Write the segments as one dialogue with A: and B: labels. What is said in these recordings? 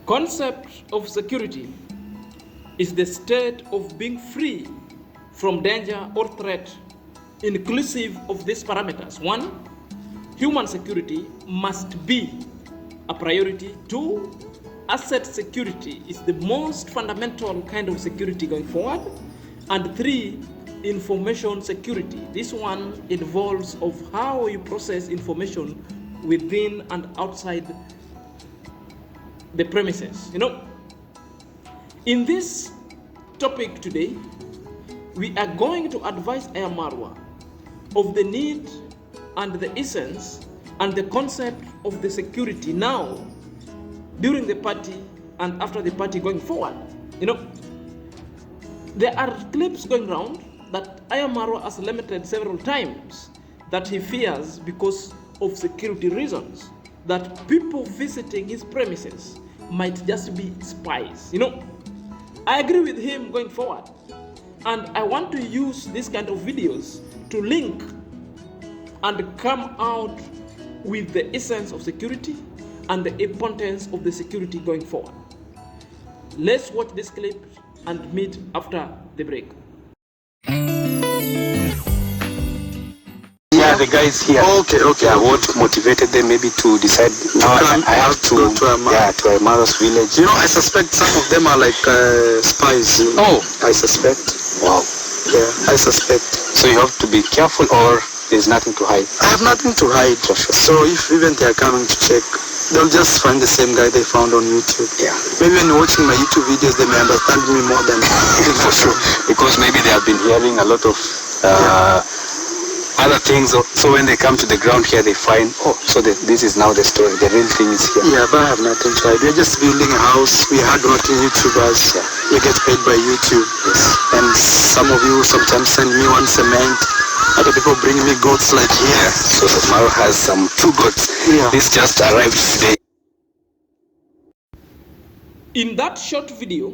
A: Concept of security is the state of being free from danger or threat, inclusive of these parameters. 1, human security must be a priority. 2, asset security is the most fundamental kind of security going forward. And 3, information security. This one involves of how you process information within and outside the premises. In this topic today, we are going to advise Aya Marwa of the need and the essence and the concept of the security now, during the party and after the party going forward. There are clips going around that Aya Marwa has lamented several times that he fears because of security reasons, that people visiting his premises might just be spies. I agree with him going forward, and I want to use this kind of videos to link and come out with the essence of security and the importance of the security going forward. Let's watch this clip and meet after the break.
B: Yeah, the guys here.
C: Okay.
B: What motivated them maybe to decide now I have to go to Aya Marwa's village?
C: I suspect some of them are like spies.
B: Oh,
C: I suspect.
B: Wow.
C: Yeah, I suspect.
B: So you have to be careful, or there's nothing to hide?
C: I have nothing to hide.
B: For sure.
C: So if even they are coming to check, they'll just find the same guy they found on YouTube.
B: Yeah.
C: Maybe when watching my YouTube videos, they may understand me more than
B: for sure. Because maybe they have been hearing a lot of other things. So when they come to the ground here, they find, so this is now the story. The real thing is here.
C: Yeah, but I have nothing to hide. We're just building a house. We're hardworking YouTubers.
B: Yeah.
C: We get paid by YouTube.
B: Yes.
C: And some of you sometimes send me one cement. Other people bring me goats like here.
B: Yeah. So Maro has some 2 goats.
C: Yeah.
B: This just arrived today.
A: In that short video,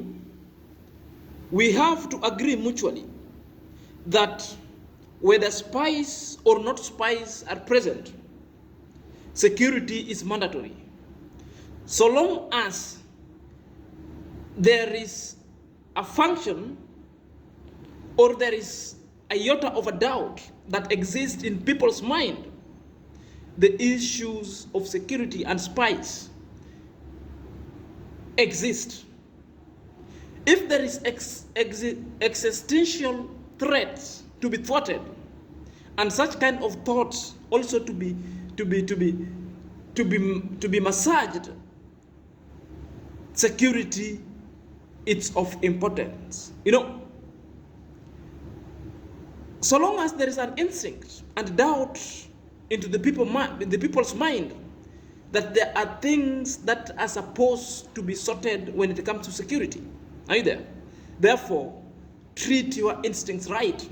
A: we have to agree mutually that whether spies or not spies are present, security is mandatory. So long as there is a function or there is a iota of a doubt that exists in people's mind, the issues of security and spies exist. If there is existential threats to be thwarted, and such kind of thoughts also to be massaged, security, it's of importance. So long as there is an instinct and doubt into the people's mind that there are things that are supposed to be sorted when it comes to security. Are you there? Therefore, treat your instincts right.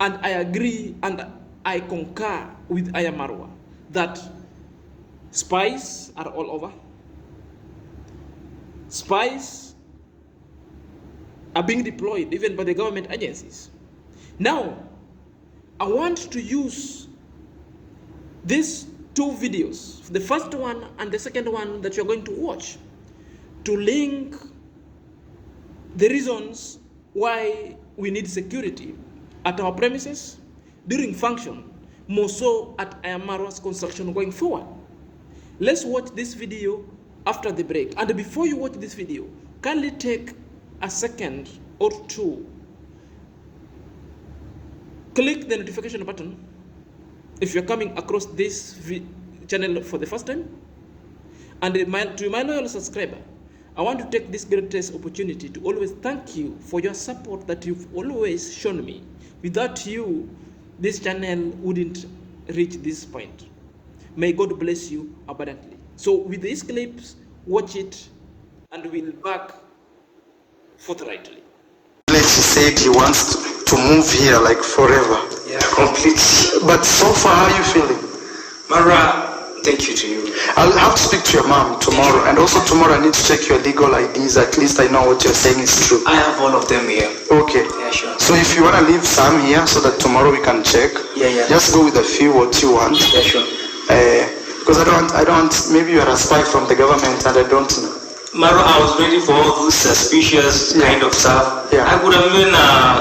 A: And I agree and I concur with Aya Marwa that spies are all over. Spies are being deployed even by the government agencies. Now, I want to use these 2 videos, the first one and the second one that you're going to watch, to link the reasons why we need security at our premises, during function, more so at Aya Marwa's construction going forward. Let's watch this video after the break. And before you watch this video, kindly take a second or 2. Click the notification button if you're coming across this channel for the first time. And to my loyal subscriber, I want to take this greatest opportunity to always thank you for your support that you've always shown me. Without you, this channel wouldn't reach this point. May God bless you abundantly. So with these clips, watch it and we'll back forthrightly.
C: He said he wants to move here like forever.
B: Yeah, completely.
C: But so far, how are you feeling?
B: Mara, thank you to you.
C: I'll have to speak to your mom tomorrow. And also tomorrow I need to check your legal IDs. At least I know what you're saying is true.
B: I have all of them here.
C: Okay.
B: Yeah, sure.
C: So if you want to leave some here so that tomorrow we can check.
B: Yeah.
C: Just go with a few what you want.
B: Yeah, sure.
C: Because I don't, maybe you are a spy from the government and I don't know.
B: Maro, I was ready for all this suspicious kind of stuff.
C: Yeah.
B: I could have even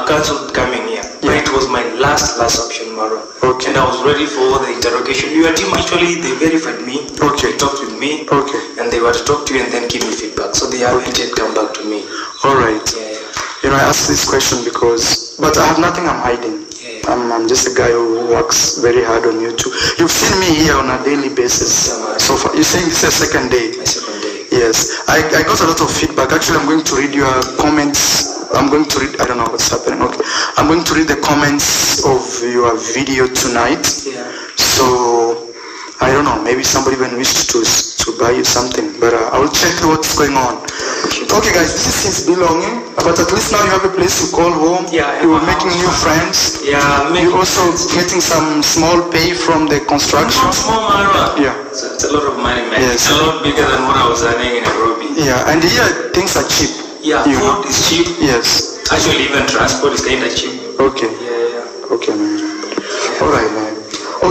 B: cancelled coming here. But it was my last option, Maro.
C: Okay.
B: And I was ready for the interrogation. Your team actually, they verified me.
C: Okay.
B: They talked with me.
C: Okay.
B: And they were to talk to you and then give me feedback. So they haven't yet come back to me.
C: All right.
B: Yeah.
C: You know, I asked this question because, but I have nothing I'm hiding.
B: Yeah.
C: I'm just a guy who works very hard on YouTube. You've seen me here on a daily basis.
B: Yeah,
C: So far, you're saying this is your second day?
B: My second day.
C: Yes, I got a lot of feedback. Actually, I'm going to read your comments. I'm going to read, I don't know what's happening. Okay. I'm going to read the comments of your video tonight.
B: Yeah.
C: So, I don't know, maybe somebody even wished to buy you something, but I will check what's going on. Okay guys, this is his belonging, but at least now you have a place to call home.
B: Yeah,
C: You're making new friends.
B: Yeah,
C: You're also getting some small pay from the construction.
B: Small Maro.
C: Yeah.
B: So it's a lot of money, man.
C: Yes.
B: It's a lot bigger than what I was earning in Nairobi.
C: Yeah, and here things are cheap.
B: Yeah,
C: You know?
B: food is cheap.
C: Yes.
B: Actually, even transport is kind of cheap.
C: Okay.
B: Yeah.
C: Okay, man. All right, man.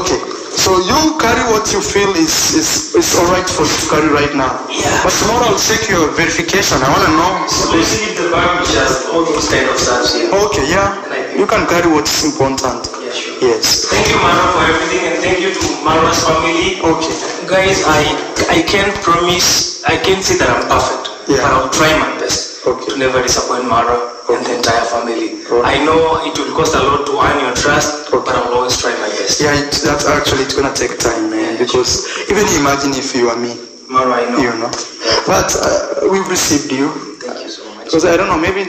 C: Okay. So you carry what you feel is all right for you to carry right now.
B: Yeah.
C: But tomorrow I'll check your verification. I want to know.
B: So basically, the bank which has all those kind of stuff here.
C: Okay, yeah. You can carry what's important.
B: Yeah, sure.
C: Yes.
B: Thank you, Maro, for everything, and thank you to Maro's family.
C: Okay.
B: Guys, I can't promise, I can't say that I'm perfect,
C: Yeah.
B: but I'll try my best
C: Okay.
B: to never disappoint Maro and the entire family.
C: Okay.
B: I know it will cost a lot to earn your trust,
C: Okay.
B: but I'll always try my best.
C: Yeah, that's actually, it's gonna take time, man. Because even imagine if you are me,
B: Maro, I know.
C: you know. But we've received you.
B: Thank you so much.
C: Because I don't know, maybe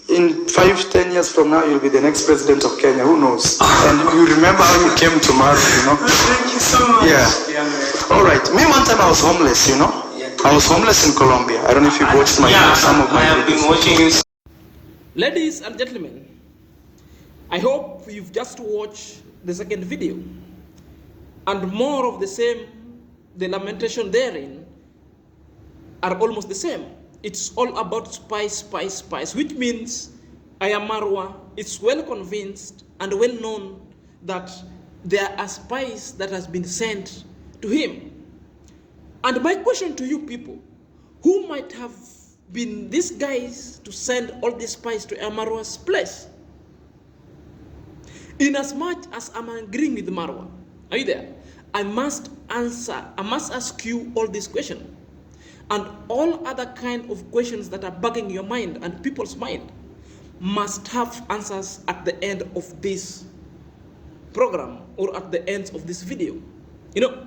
C: in 5-10 years from now, you'll be the next president of Kenya. Who knows? And you remember how you came to Maro, you know?
B: Thank you so much.
C: Yeah.
B: Man.
C: All right. Me, one time I was homeless, you know?
B: Yeah.
C: I was homeless in Colombia. I don't know if you've watched my some of my
B: I have been
C: videos.
B: watching you.
A: Ladies and gentlemen, I hope you've just watched the second video, and more of the same. The lamentation therein are almost the same. It's all about spies, which means Marwa is well convinced and well known that there are spies that has been sent to him. And my question to you people, who might have been these guys to send all these spies to Marwa's place? In as much as I'm agreeing with Marwa, are you there? I must ask you all these questions and all other kind of questions that are bugging your mind and people's mind must have answers at the end of this program or at the end of this video. You know,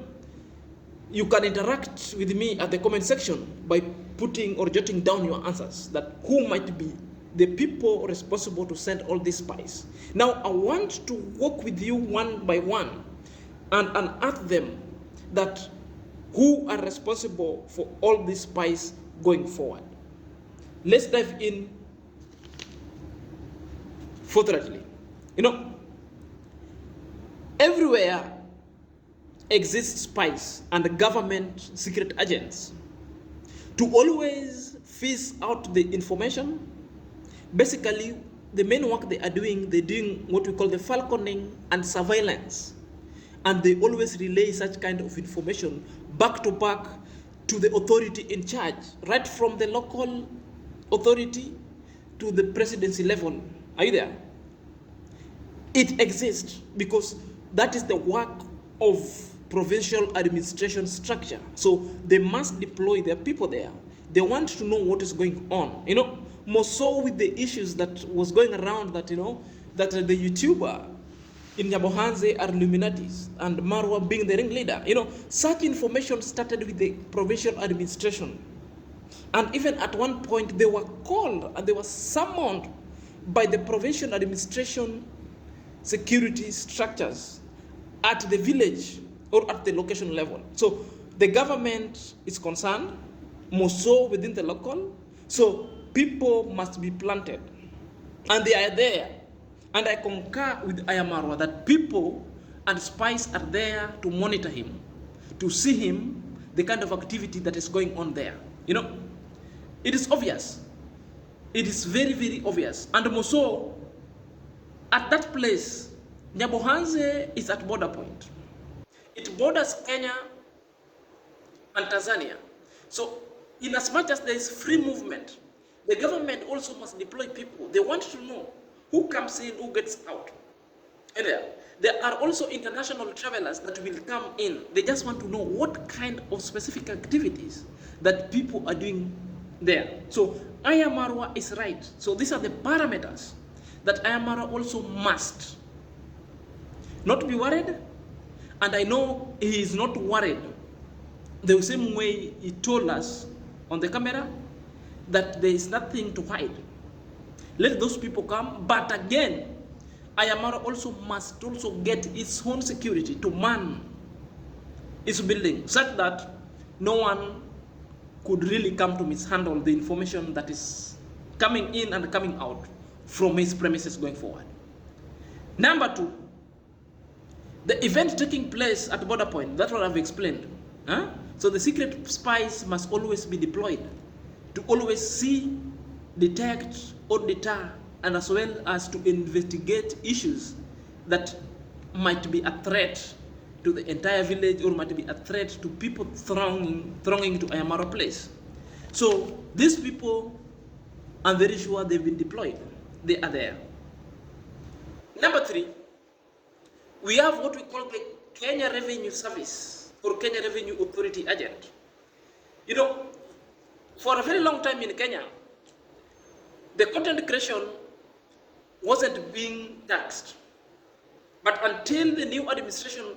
A: you can interact with me at the comment section by putting or jotting down your answers that who might be the people responsible to send all these spies. Now, I want to walk with you one by one and unearth them that who are responsible for all these spies going forward. Let's dive in forthrightly. You know, everywhere exists spies and government secret agents to always fish out the information. Basically, the main work they are doing, they're doing what we call the falconing and surveillance. And they always relay such kind of information back to back to the authority in charge, right from the local authority to the presidency level. Are you there? It exists because that is the work of provincial administration structure. So they must deploy their people there. They want to know what is going on. You know, more so with the issues that was going around that, you know, that the YouTuber in Nyabohanze are Illuminatis and Marwa being the ringleader. You know, such information started with the provincial administration. And even at one point, they were called and they were summoned by the provincial administration security structures at the village or at the location level. So the government is concerned, more so within the local. So people must be planted. And they are there. And I concur with Marwa that people and spies are there to monitor him, to see him, the kind of activity that is going on there. You know, it is obvious. It is very, very obvious. And more so, at that place, Nyabohanze is at border point. It borders Kenya and Tanzania. So in as much as there is free movement, the government also must deploy people. They want to know who comes in, who gets out. And there are also international travelers that will come in. They just want to know what kind of specific activities that people are doing there. So Ayamarwa is right. So these are the parameters that Ayamarwa also must not be worried. And I know he is not worried the same way he told us on the camera that there is nothing to hide. Let those people come. But again, Ayamarwa also must also get its own security to man its building such that no one could really come to mishandle the information that is coming in and coming out from his premises going forward. Number two, the event taking place at border point, that's what I've explained. So the secret spies must always be deployed to always see, detect, or deter, and as well as to investigate issues that might be a threat to the entire village or might be a threat to people thronging to Ayamarwa place. So these people, I'm very sure they've been deployed. They are there. Number three, we have what we call the Kenya Revenue Service or Kenya Revenue Authority agent. You know, for a very long time in Kenya, the content creation wasn't being taxed. But until the new administration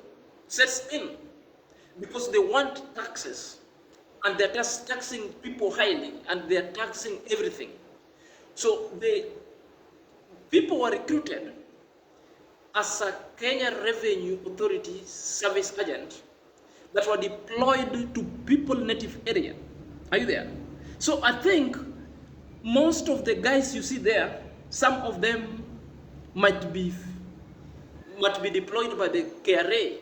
A: sets in, because they want taxes, and they're just taxing people highly, and they're taxing everything. So the people were recruited as a Kenya Revenue Authority service agent that were deployed to people native area. Are you there? So I think most of the guys you see there, some of them might be deployed by the KRA.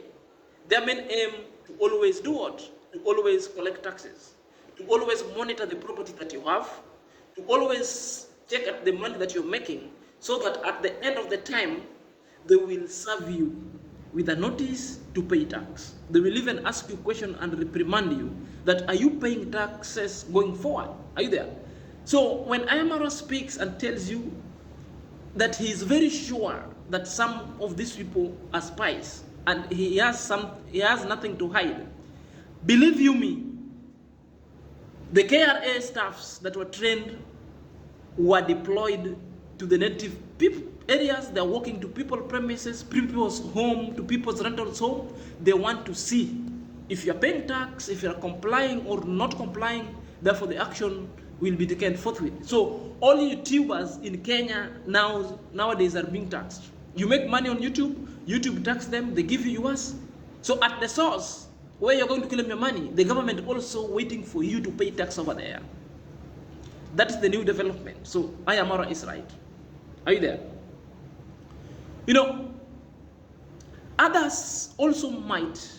A: Their main aim to always do what? To always collect taxes, to always monitor the property that you have, to always check at the money that you're making, so that at the end of the time, they will serve you with a notice to pay tax. They will even ask you a question and reprimand you that, are you paying taxes going forward? Are you there? So when Ayamarwa speaks and tells you that he is very sure that some of these people are spies and he has nothing to hide, believe you me, the KRA staffs that were trained were deployed to the native people areas. They're walking to people's premises, people's home, to people's rentals home. They want to see if you're paying tax, if you're complying or not complying. Therefore, the action will be taken forthwith. So all YouTubers in Kenya nowadays are being taxed. You make money on YouTube, YouTube tax them, they give you yours. So at the source, where you're going to claim your money, the government also waiting for you to pay tax over there. That is the new development. So Ayamarwa is right. Are you there? You know, others also might,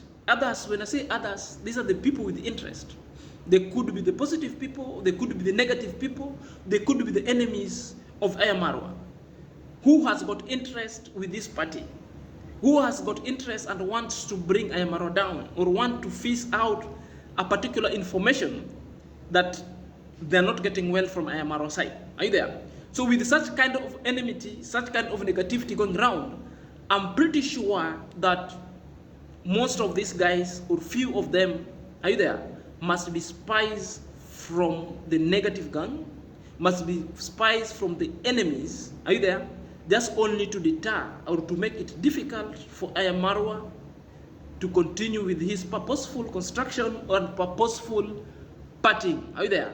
A: when I say others, these are the people with interest. They could be the positive people, they could be the negative people, they could be the enemies of Ayamarwa, who has got interest with this party, who has got interest and wants to bring Ayamarwa down, or want to fish out a particular information that they're not getting well from Ayamarwa side. Are you there? So with such kind of enmity, such kind of negativity going around, I'm pretty sure that most of these guys, or few of them, are you there, must be spies from the negative gang, must be spies from the enemies, are you there, just only to deter or to make it difficult for Ayamarwa to continue with his purposeful construction or purposeful partying. Are you there?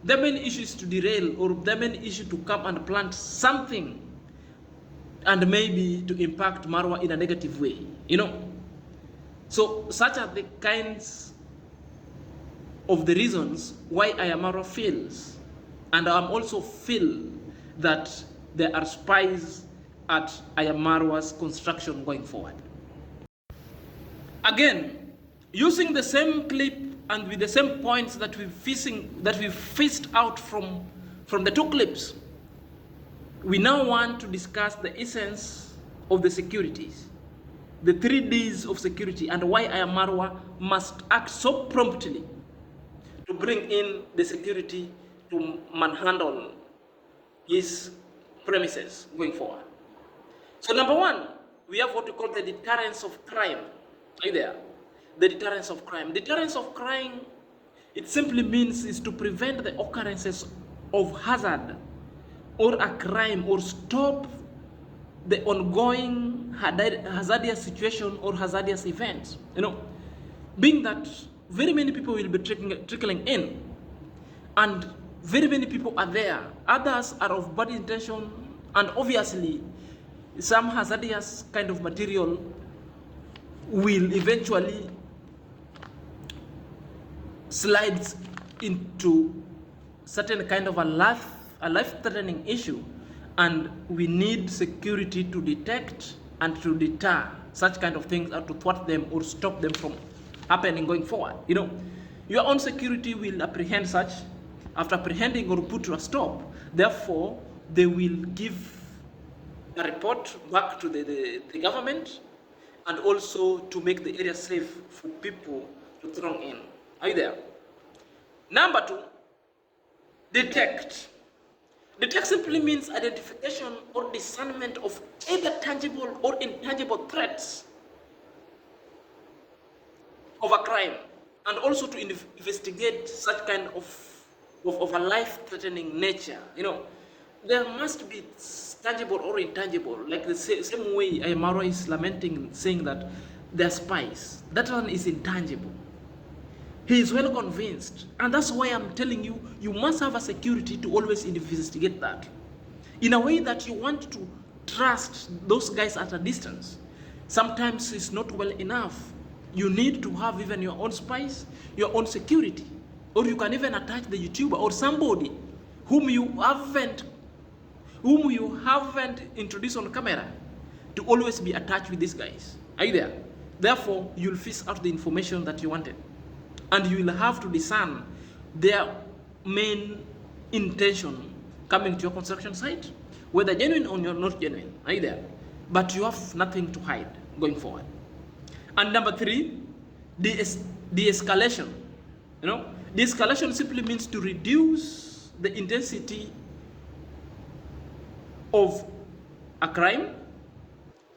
A: The main issue is to derail, or the main issue to come and plant something and maybe to impact Marwa in a negative way, you know. So such are the kinds of the reasons why Ayamarwa feels, and I'm also feel that there are spies at Ayamarwa's construction going forward. Again, using the same clip and with the same points that we've fished out from the two clips, we now want to discuss the essence of the securities, the 3 Ds of security, and why Ayamarwa must act so promptly to bring in the security to manhandle his premises going forward. So number one, we have what we call the deterrence of crime. Are you there? The deterrence of crime. Deterrence of crime, it simply means is to prevent the occurrences of hazard or a crime, or stop the ongoing hazardous situation or hazardous events. Being that very many people will be trickling in, and very many people are there. Others are of bad intention, and obviously some hazardous kind of material will eventually slide into certain kind of a life-threatening issue, and we need security to detect and to deter such kind of things, or to thwart them or stop them from happening going forward. Your own security will apprehend such. After apprehending or put to a stop, therefore they will give a report back to the government, and also to make the area safe for people to throng in. Are you there? Number two, detect. Detect simply means identification or discernment of either tangible or intangible threats of a crime, and also to investigate such kind of a life-threatening nature. There must be tangible or intangible, like the same way Ayamaro is lamenting, saying that they're spies. That one is intangible. He is well convinced, and that's why I'm telling you, you must have a security to always investigate that, in a way that you want to trust those guys at a distance. Sometimes it's not well enough. You need to have even your own spies, your own security, or you can even attach the YouTuber or somebody whom you haven't introduced on camera to always be attached with these guys. Are you there? Therefore, you'll fish out the information that you wanted, and you will have to discern their main intention coming to your construction site, whether genuine or not genuine. Are you there? But you have nothing to hide going forward. And number three, de-escalation. De-escalation simply means to reduce the intensity of a crime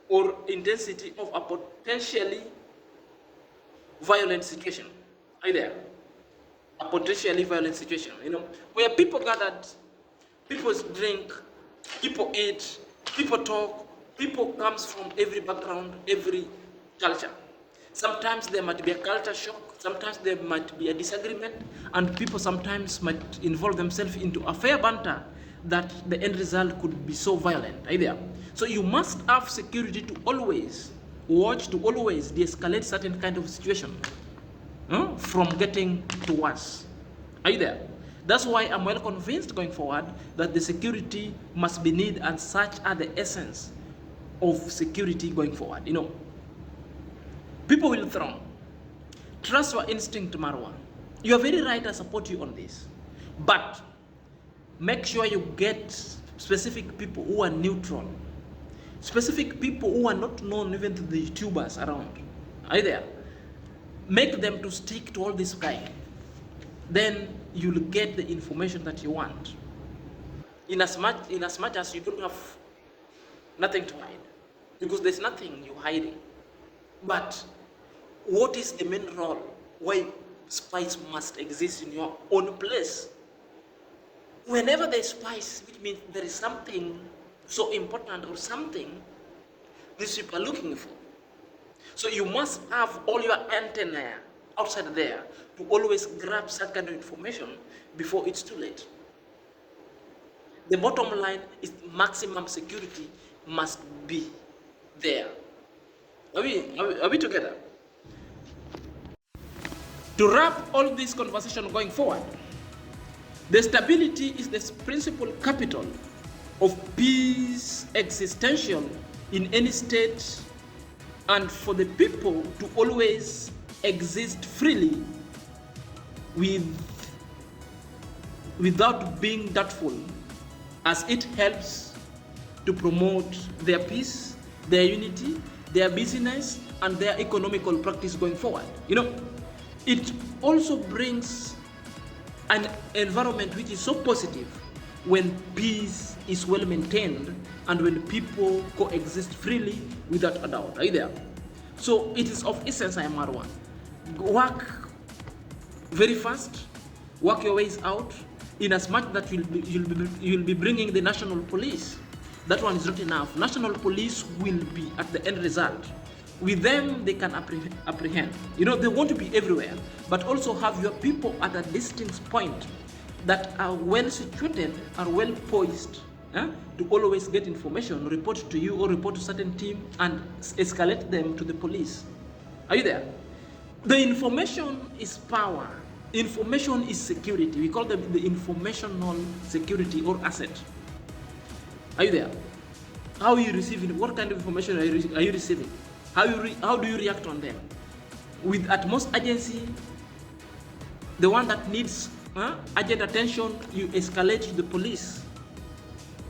A: or intensity of a potentially violent situation. Are you there? A potentially violent situation, where people gathered, people drink, people eat, people talk, people comes from every background, every culture. Sometimes there might be a culture shock, sometimes there might be a disagreement, and people sometimes might involve themselves into a fair banter that the end result could be so violent. Are you there? So you must have security to always watch, to always de-escalate certain kind of situation from getting to worse. Are you there? That's why I'm well convinced going forward that the security must be needed, and such are the essence of security going forward. People will throng. Trust your instinct, Marwa. You are very right, I support you on this. But make sure you get specific people who are neutral. Specific people who are not known even to the YouTubers around. Are you there? Make them to stick to all this guy. Then you'll get the information that you want. In as much as you don't have nothing to hide. Because there's nothing you're hiding. But what is the main role? Why spies must exist in your own place? Whenever there's spies, it means there is something so important or something these people are looking for. So you must have all your antennae outside there to always grab such kind of information before it's too late. The bottom line is maximum security must be there. Are we together? To wrap all this conversation going forward, the stability is the principal capital of peace existential in any state, and for the people to always exist freely without being doubtful, as it helps to promote their peace, their unity, their business, and their economical practice going forward. It also brings an environment which is so positive when peace is well maintained and when people coexist freely without a doubt. Are you there? So it is of essence, I am Marwan. Work very fast, work your ways out, in as much that you'll be bringing the national police. That one is not enough. National police will be at the end result. With them, they can apprehend. You know, they want to be everywhere, but also have your people at a distinct point that are well situated, are well poised, to always get information, report to you or report to certain team and escalate them to the police. Are you there? The information is power. Information is security. We call them the informational security or asset. Are you there? How are you receiving? What kind of information are you receiving? How do you react on them? With utmost urgency, the one that needs urgent attention, you escalate to the police.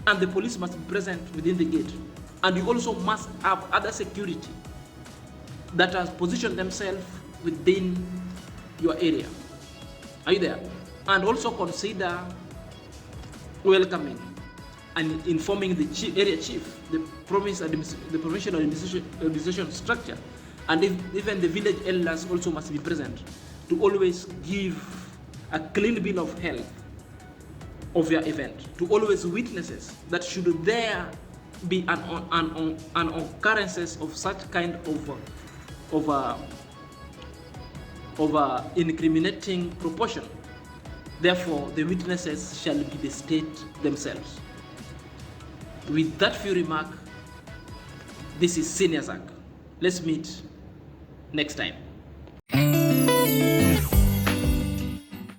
A: And the police must be present within the gate. And you also must have other security that has positioned themselves within your area. Are you there? And also consider welcoming and informing the area chief, the provincial administration structure, and even the village elders also must be present to always give a clean bill of health of your event, to always witnesses that should there be an occurrences of such kind of incriminating proportion. Therefore, the witnesses shall be the state themselves. With that few remark, this is Senior Zach. Let's meet next time.